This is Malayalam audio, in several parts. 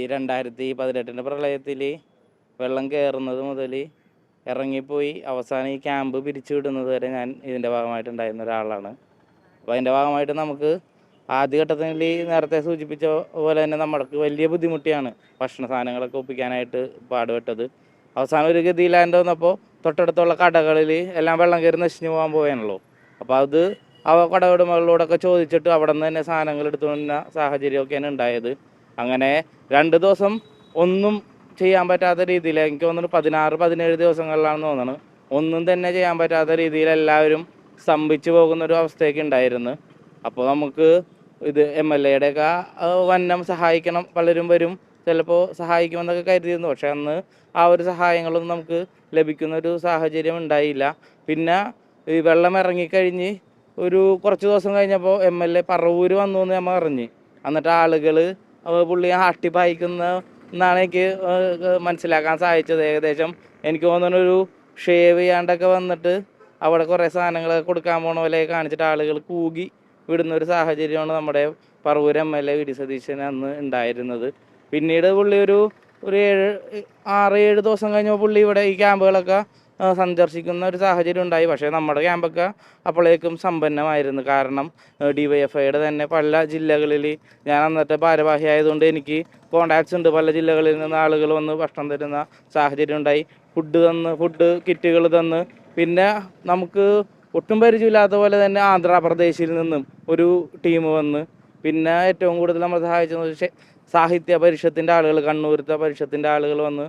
2018 പ്രളയത്തിൽ വെള്ളം കയറുന്നത് മുതൽ ഇറങ്ങിപ്പോയി അവസാനം ഈ ക്യാമ്പ് പിരിച്ചു വിടുന്നത് വരെ ഞാൻ ഇതിൻ്റെ ഭാഗമായിട്ടുണ്ടായിരുന്ന ഒരാളാണ്. അപ്പോൾ അതിൻ്റെ ഭാഗമായിട്ട് നമുക്ക് ആദ്യഘട്ടത്തിൽ നേരത്തെ സൂചിപ്പിച്ച പോലെ തന്നെ നമ്മൾക്ക് വലിയ ബുദ്ധിമുട്ടിയാണ് ഭക്ഷണ സാധനങ്ങളൊക്കെ ഒപ്പിക്കാനായിട്ട് പാടുപെട്ടത്. അവസാനം ഒരു ഗതിയിലാണ്ട് വന്നപ്പോൾ തൊട്ടടുത്തുള്ള കടകളിൽ എല്ലാം വെള്ളം കയറി നശിഞ്ഞു പോകാൻ പോയാണല്ലോ. അപ്പോൾ അത് കടയുടമകളോടൊക്കെ ചോദിച്ചിട്ട് അവിടെ നിന്ന് തന്നെ സാധനങ്ങൾ എടുത്തുകൊണ്ട സാഹചര്യമൊക്കെയാണ് ഉണ്ടായത്. അങ്ങനെ 2 ദിവസം ഒന്നും ചെയ്യാൻ പറ്റാത്ത രീതിയിൽ, എനിക്ക് തോന്നുന്നു 16-17 ദിവസങ്ങളിലാണെന്ന് തോന്നുന്നു, ഒന്നും തന്നെ ചെയ്യാൻ പറ്റാത്ത രീതിയിൽ എല്ലാവരും സ്തംഭിച്ചു പോകുന്നൊരു അവസ്ഥയൊക്കെ ഉണ്ടായിരുന്നു. അപ്പോൾ നമുക്ക് ഇത് MLA-യുടെയൊക്കെ വന്നം സഹായിക്കണം, പലരും വരും, ചിലപ്പോൾ സഹായിക്കുമെന്നൊക്കെ കരുതിയിരുന്നു. പക്ഷെ അന്ന് ആ ഒരു സഹായങ്ങളൊന്നും നമുക്ക് ലഭിക്കുന്നൊരു സാഹചര്യം ഉണ്ടായില്ല. പിന്നെ ഈ വെള്ളം ഇറങ്ങിക്കഴിഞ്ഞ് ഒരു കുറച്ച് ദിവസം കഴിഞ്ഞപ്പോൾ MLA പറവൂർ വന്നു എന്ന് നമ്മൾ അറിഞ്ഞ്. എന്നിട്ട് ആളുകൾ പുള്ളിയെ ആട്ടിപ്പായിക്കുന്ന എന്നാണ് എനിക്ക് മനസ്സിലാക്കാൻ സാധിച്ചത്. ഏകദേശം എനിക്ക് തോന്നുന്നു ഒരു ഷേവ് ചെയ്യാണ്ടൊക്കെ വന്നിട്ട് അവിടെ കുറേ സാധനങ്ങളൊക്കെ കൊടുക്കാൻ പോണ പോലെ കാണിച്ചിട്ട് ആളുകൾ കൂകി വിടുന്ന ഒരു സാഹചര്യമാണ് നമ്മുടെ പറവൂർ MLA വി ഡി സതീശന് അന്ന് ഉണ്ടായിരുന്നത്. പിന്നീട് പുള്ളി ഒരു 6-7 ദിവസം കഴിഞ്ഞപ്പോൾ പുള്ളി ഇവിടെ ഈ ക്യാമ്പുകളൊക്കെ സന്ദർശിക്കുന്ന ഒരു സാഹചര്യം ഉണ്ടായി. പക്ഷേ നമ്മുടെ ക്യാമ്പൊക്കെ അപ്പോഴേക്കും സമ്പന്നമായിരുന്നു. കാരണം DYFIയുടെ തന്നെ പല ജില്ലകളിൽ ഞാൻ അന്നത്തെ ഭാരവാഹി ആയതുകൊണ്ട് എനിക്ക് കോണ്ടാക്ട്സ് ഉണ്ട്. പല ജില്ലകളിൽ നിന്ന് ആളുകൾ വന്ന് ഭക്ഷണം തരുന്ന സാഹചര്യം ഉണ്ടായി. ഫുഡ് കിറ്റുകൾ തന്ന്, പിന്നെ നമുക്ക് ഒട്ടും പരിചയമില്ലാത്ത പോലെ തന്നെ ആന്ധ്രാപ്രദേശിൽ നിന്നും ഒരു ടീം വന്ന്, പിന്നെ ഏറ്റവും കൂടുതൽ നമ്മൾ സഹായിച്ചത് സാഹിത്യ പരിഷത്തിൻ്റെ ആളുകൾ, കണ്ണൂരത്തെ പരിഷത്തിൻ്റെ ആളുകൾ വന്ന്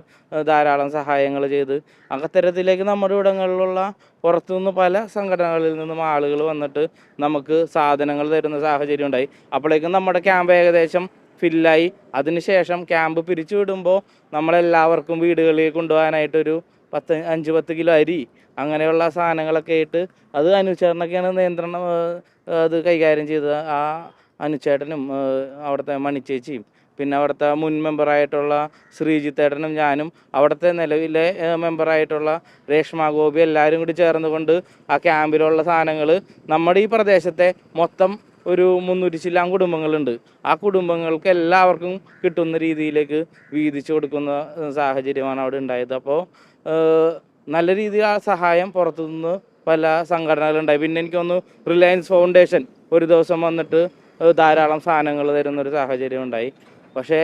ധാരാളം സഹായങ്ങൾ ചെയ്ത് അത്തരത്തിലേക്ക് നമ്മുടെ ഇവിടങ്ങളിലുള്ള പുറത്തുനിന്ന് പല സംഘടനകളിൽ നിന്നും ആളുകൾ വന്നിട്ട് നമുക്ക് സാധനങ്ങൾ തരുന്ന സാഹചര്യം ഉണ്ടായി. അപ്പോഴേക്കും നമ്മുടെ ക്യാമ്പ് ഏകദേശം ഫില്ലായി. അതിനുശേഷം ക്യാമ്പ് പിരിച്ചു വിടുമ്പോൾ നമ്മളെല്ലാവർക്കും വീടുകളിൽ കൊണ്ടുപോകാനായിട്ടൊരു 5-10 കിലോ അരി അങ്ങനെയുള്ള സാധനങ്ങളൊക്കെ ആയിട്ട്, അത് അനുചേട്ടനൊക്കെയാണ് നിയന്ത്രണം അത് കൈകാര്യം ചെയ്തത്. ആ അനുചേട്ടനും അവിടുത്തെ മണിച്ചേച്ചിയും പിന്നെ അവിടുത്തെ മുൻ മെമ്പറായിട്ടുള്ള ശ്രീജിത്തേട്ടനും ഞാനും അവിടുത്തെ നിലവിലെ മെമ്പറായിട്ടുള്ള രേഷ്മ ഗോപി എല്ലാവരും കൂടി ചേർന്നുകൊണ്ട് ആ ക്യാമ്പിലുള്ള സാധനങ്ങൾ നമ്മുടെ ഈ പ്രദേശത്തെ മൊത്തം ഒരു 300 ചില്ലാൻ കുടുംബങ്ങളുണ്ട്. ആ കുടുംബങ്ങൾക്ക് എല്ലാവർക്കും കിട്ടുന്ന രീതിയിലേക്ക് വീതിച്ചു കൊടുക്കുന്ന സാഹചര്യമാണ് അവിടെ ഉണ്ടായത്. അപ്പോൾ നല്ല രീതിയിൽ ആ സഹായം പുറത്തുനിന്ന് പല സംഘടനകളുണ്ടായി. പിന്നെ എനിക്ക് തോന്നുന്നു റിലയൻസ് ഫൗണ്ടേഷൻ ഒരു ദിവസം വന്നിട്ട് ധാരാളം സാധനങ്ങൾ തരുന്നൊരു സാഹചര്യം ഉണ്ടായി. പക്ഷേ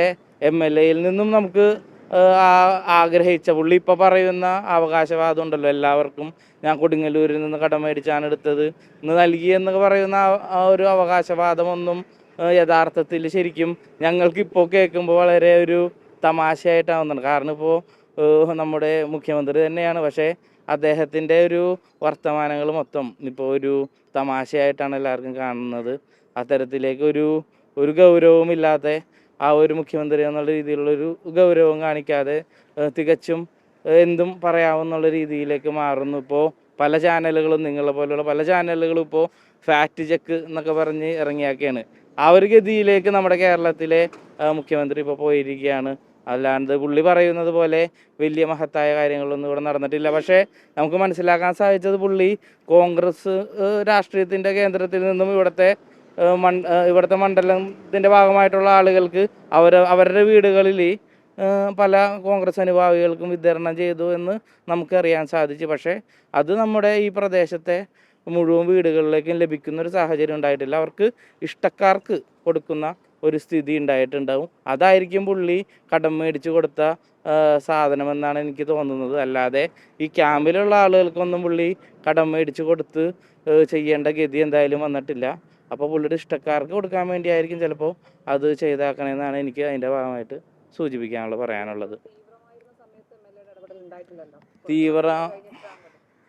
MLA-യിൽ നിന്നും നമുക്ക് ആഗ്രഹിച്ച പുള്ളി ഇപ്പോൾ പറയുന്ന അവകാശവാദം ഉണ്ടല്ലോ, എല്ലാവർക്കും ഞാൻ കൊടുങ്ങല്ലൂരിൽ നിന്ന് കടം മേടിച്ചാണ് എടുത്തത് ഇന്ന് നൽകി എന്നൊക്കെ പറയുന്ന ആ ഒരു അവകാശവാദമൊന്നും യഥാർത്ഥത്തിൽ ശരിക്കും ഞങ്ങൾക്കിപ്പോൾ കേൾക്കുമ്പോൾ വളരെ ഒരു തമാശയായിട്ടാവുന്നുണ്ട്. കാരണം ഇപ്പോൾ നമ്മുടെ മുഖ്യമന്ത്രി തന്നെയാണ്, പക്ഷേ അദ്ദേഹത്തിൻ്റെ ഒരു വർത്തമാനങ്ങൾ മൊത്തം ഇപ്പോൾ ഒരു തമാശയായിട്ടാണ് എല്ലാവർക്കും കാണുന്നത്. അത്തരത്തിലേക്ക് ഒരു ഗൗരവമില്ലാത്ത ആ ഒരു മുഖ്യമന്ത്രി എന്നുള്ള രീതിയിലുള്ളൊരു ഗൗരവം കാണിക്കാതെ തികച്ചും എന്തും പറയാവുന്നുള്ള രീതിയിലേക്ക് മാറുന്നു. ഇപ്പോൾ പല ചാനലുകളും, നിങ്ങളെ പോലെയുള്ള പല ചാനലുകളും ഇപ്പോൾ ഫാക്റ്റ് ചെക്ക് എന്നൊക്കെ പറഞ്ഞ് ഇറങ്ങിയാക്കിയാണ്. ആ ഒരു ഗതിയിലേക്ക് നമ്മുടെ കേരളത്തിലെ മുഖ്യമന്ത്രി ഇപ്പോൾ പോയിരിക്കുകയാണ്. അല്ലാണ്ട് പുള്ളി പറയുന്നത് പോലെ വലിയ മഹത്തായ കാര്യങ്ങളൊന്നും ഇവിടെ നടന്നിട്ടില്ല. പക്ഷേ നമുക്ക് മനസ്സിലാക്കാൻ സാധിച്ചത് പുള്ളി കോൺഗ്രസ് രാഷ്ട്രീയത്തിൻ്റെ കേന്ദ്രത്തിൽ നിന്നും ഇവിടുത്തെ മണ്ഡലത്തിൻ്റെ ഭാഗമായിട്ടുള്ള ആളുകൾക്ക് അവരുടെ വീടുകളിൽ പല കോൺഗ്രസ് അനുഭാവികൾക്കും വിതരണം ചെയ്തു എന്ന് നമുക്കറിയാൻ സാധിച്ചു. പക്ഷേ അത് നമ്മുടെ ഈ പ്രദേശത്തെ മുഴുവൻ വീടുകളിലേക്കും ലഭിക്കുന്ന ഒരു സാഹചര്യം ഉണ്ടായിട്ടില്ല. അവർക്ക് ഇഷ്ടക്കാർക്ക് കൊടുക്കുന്ന ഒരു സ്ഥിതി ഉണ്ടായിട്ടുണ്ടാവും. അതായിരിക്കും പുള്ളി കടം മേടിച്ച് കൊടുത്ത സാധനമെന്നാണ് എനിക്ക് തോന്നുന്നത്. അല്ലാതെ ഈ ക്യാമ്പിലുള്ള ആളുകൾക്കൊന്നും പുള്ളി കടം മേടിച്ച് കൊടുത്ത് ചെയ്യേണ്ട ഗതി എന്തായാലും വന്നിട്ടില്ല. അപ്പോൾ പുള്ളിയുടെ ഇഷ്ടക്കാർക്ക് കൊടുക്കാൻ വേണ്ടിയായിരിക്കും ചിലപ്പോൾ അത് ചെയ്താക്കണമെന്നാണ് എനിക്ക് അതിൻ്റെ ഭാഗമായിട്ട് പറയാനുള്ളത്.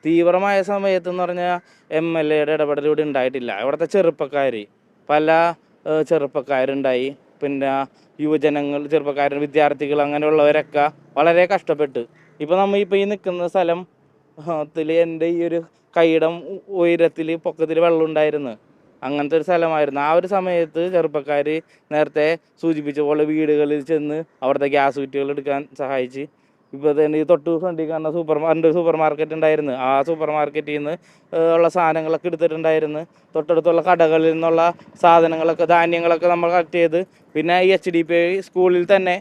തീവ്രമായ സമയത്ത് എന്ന് പറഞ്ഞാൽ MLA-യുടെ ഇടപെടലൂടെ ഉണ്ടായിട്ടില്ല. ഇവിടുത്തെ പല ചെറുപ്പക്കാരുണ്ടായി. പിന്നെ യുവജനങ്ങൾ, വിദ്യാർത്ഥികൾ, അങ്ങനെയുള്ളവരൊക്കെ വളരെ കഷ്ടപ്പെട്ട്. ഇപ്പോൾ ഈ നിൽക്കുന്ന സ്ഥലത്തിൽ എൻ്റെ ഈ ഒരു കൈയിടം ഉയരത്തിൽ പൊക്കത്തിൽ വെള്ളം ഉണ്ടായിരുന്നു. അങ്ങനത്തെ ഒരു സ്ഥലമായിരുന്നു. ആ ഒരു സമയത്ത് ചെറുപ്പക്കാർ നേരത്തെ സൂചിപ്പിച്ച പോലെ വീടുകളിൽ ചെന്ന് അവിടുത്തെ ഗ്യാസ് കുറ്റികൾ എടുക്കാൻ സഹായിച്ച്. ഇപ്പോൾ തന്നെ ഈ തൊട്ട് ഫ്രണ്ടിൽ കാണുന്ന സൂപ്പർ മാർക്കറ്റ് ഉണ്ടായിരുന്നു. ആ സൂപ്പർ മാർക്കറ്റിൽ നിന്ന് ഉള്ള സാധനങ്ങളൊക്കെ എടുത്തിട്ടുണ്ടായിരുന്നു. തൊട്ടടുത്തുള്ള കടകളിൽ നിന്നുള്ള സാധനങ്ങളൊക്കെ, ധാന്യങ്ങളൊക്കെ നമ്മൾ കളക്ട് ചെയ്ത്, പിന്നെ ഈ HDPI സ്കൂളിൽ തന്നെ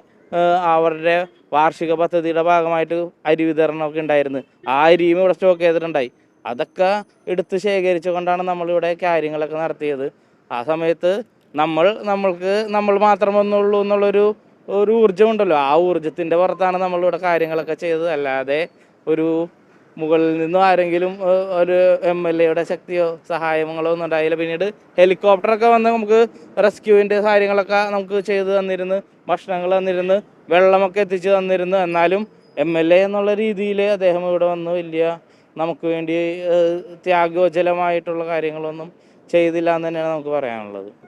അവരുടെ വാർഷിക പദ്ധതിയുടെ ഭാഗമായിട്ട് അരി വിതരണമൊക്കെ ഉണ്ടായിരുന്നു. ആ അരിയും ഇവിടെ സ്റ്റോക്ക് ചെയ്തിട്ടുണ്ടായി. അതൊക്കെ എടുത്ത് ശേഖരിച്ചുകൊണ്ടാണ് നമ്മളിവിടെ കാര്യങ്ങളൊക്കെ നടത്തിയത്. ആ സമയത്ത് നമ്മൾ മാത്രമൊന്നുള്ളൂ ഒരു ഊർജ്ജമുണ്ടല്ലോ, ആ ഊർജ്ജത്തിൻ്റെ പുറത്താണ് നമ്മളിവിടെ കാര്യങ്ങളൊക്കെ ചെയ്തത്. അല്ലാതെ ഒരു മുകളിൽ നിന്നും ആരെങ്കിലും ഒരു MLA യുടെ ശക്തിയോ സഹായങ്ങളോ ഒന്നും ഉണ്ടായില്ല. പിന്നീട് ഹെലികോപ്റ്ററൊക്കെ വന്ന് നമുക്ക് റെസ്ക്യൂവിൻ്റെ കാര്യങ്ങളൊക്കെ നമുക്ക് ചെയ്ത് തന്നിരുന്നു, ഭക്ഷണങ്ങൾ തന്നിരുന്നു, വെള്ളമൊക്കെ എത്തിച്ച് തന്നിരുന്നു. എന്നാലും MLA എന്നുള്ള രീതിയിൽ അദ്ദേഹം ഇവിടെ വന്ന് വലിയ നമുക്ക് വേണ്ടി ത്യാഗോജ്വലമായിട്ടുള്ള കാര്യങ്ങളൊന്നും ചെയ്തില്ല എന്ന് തന്നെയാണ് നമുക്ക് പറയാനുള്ളത്.